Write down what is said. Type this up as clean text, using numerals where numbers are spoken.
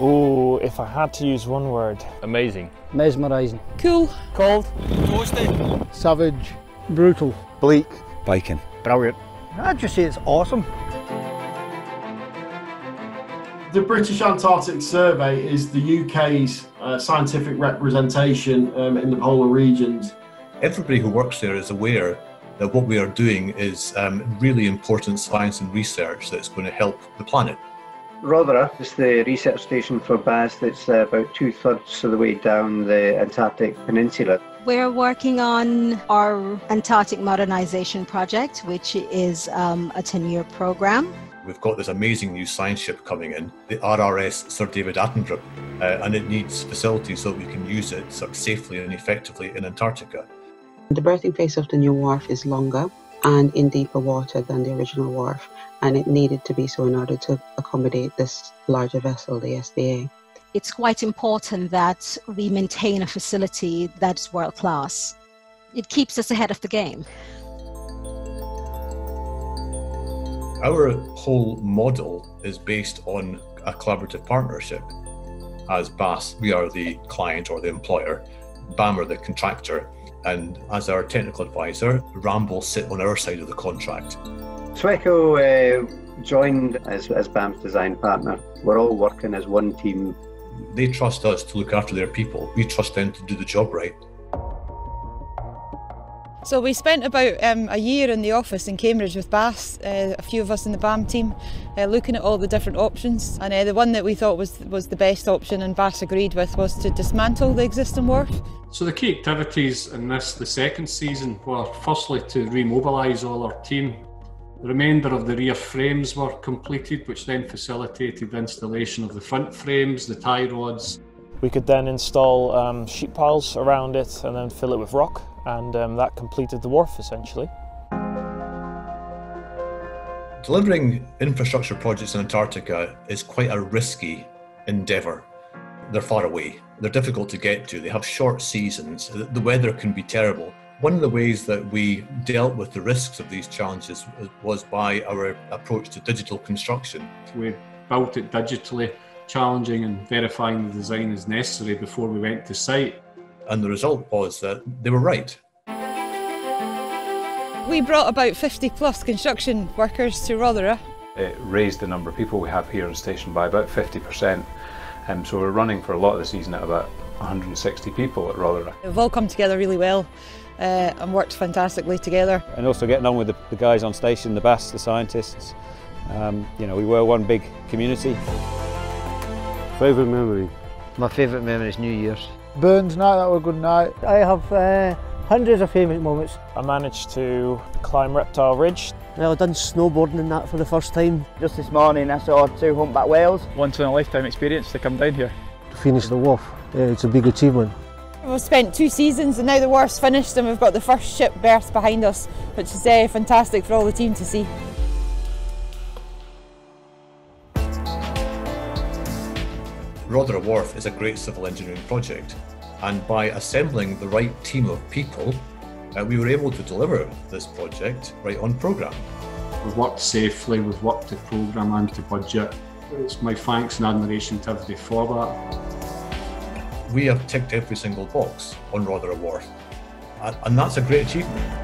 Oh, if I had to use one word. Amazing. Mesmerising. Cool. Cold. Toasty. Savage. Brutal. Bleak. Biking. Brilliant. I'd just say it's awesome. The British Antarctic Survey is the UK's scientific representation in the polar regions. Everybody who works there is aware that what we are doing is really important science and research that's going to help the planet. Rothera is the research station for BAS that's about 2/3 of the way down the Antarctic Peninsula. We're working on our Antarctic Modernisation project, which is a 10-year program. We've got this amazing new science ship coming in, the RRS Sir David Attenborough, and it needs facilities so that we can use it sort of safely and effectively in Antarctica. The berthing face of the new wharf is longer and in deeper water than the original wharf, and it needed to be so in order to accommodate this larger vessel, the SDA. It's quite important that we maintain a facility that's world class. It keeps us ahead of the game. Our whole model is based on a collaborative partnership. As BAS, we are the client or the employer, BAM are the contractor, and as our technical advisor, RAM will sit on our side of the contract. Sweco joined as BAM's design partner. We're all working as one team. They trust us to look after their people. We trust them to do the job right. So we spent about a year in the office in Cambridge with BAS, a few of us in the BAM team, looking at all the different options. And the one that we thought was the best option and BAS agreed with was to dismantle the existing wharf. So the key activities in the second season were firstly to remobilise all our team. The remainder of the rear frames were completed, which then facilitated the installation of the front frames, the tie rods. We could then install sheet piles around it and then fill it with rock, and that completed the wharf essentially. Delivering infrastructure projects in Antarctica is quite a risky endeavour. They're far away, they're difficult to get to, they have short seasons, the weather can be terrible. One of the ways that we dealt with the risks of these challenges was by our approach to digital construction. We built it digitally, challenging and verifying the design as necessary before we went to site. And the result was that they were right. We brought about 50 plus construction workers to Rothera. It raised the number of people we have here on station by about 50%. So we're running for a lot of the season at about 160 people at Rothera. We've all come together really well and worked fantastically together. And also getting on with the guys on station, the BAS, the scientists. You know, we were one big community. Favourite memory? My favourite memory is New Year's. Burns night, that was a good night. I have hundreds of favourite moments. I managed to climb Reptile Ridge. Well, I've done snowboarding and that for the first time. Just this morning I saw 2 humpback whales. Once in a lifetime experience to come down here. To finish the wharf, it's a big achievement. We've spent 2 seasons and now the wharf's finished and we've got the first ship berth behind us, which is fantastic for all the team to see. Rothera Wharf is a great civil engineering project, and by assembling the right team of people, we were able to deliver this project right on programme. We've worked safely, we've worked to programme and to budget. It's my thanks and admiration to everybody for that. We have ticked every single box on Rothera Wharf, and that's a great achievement.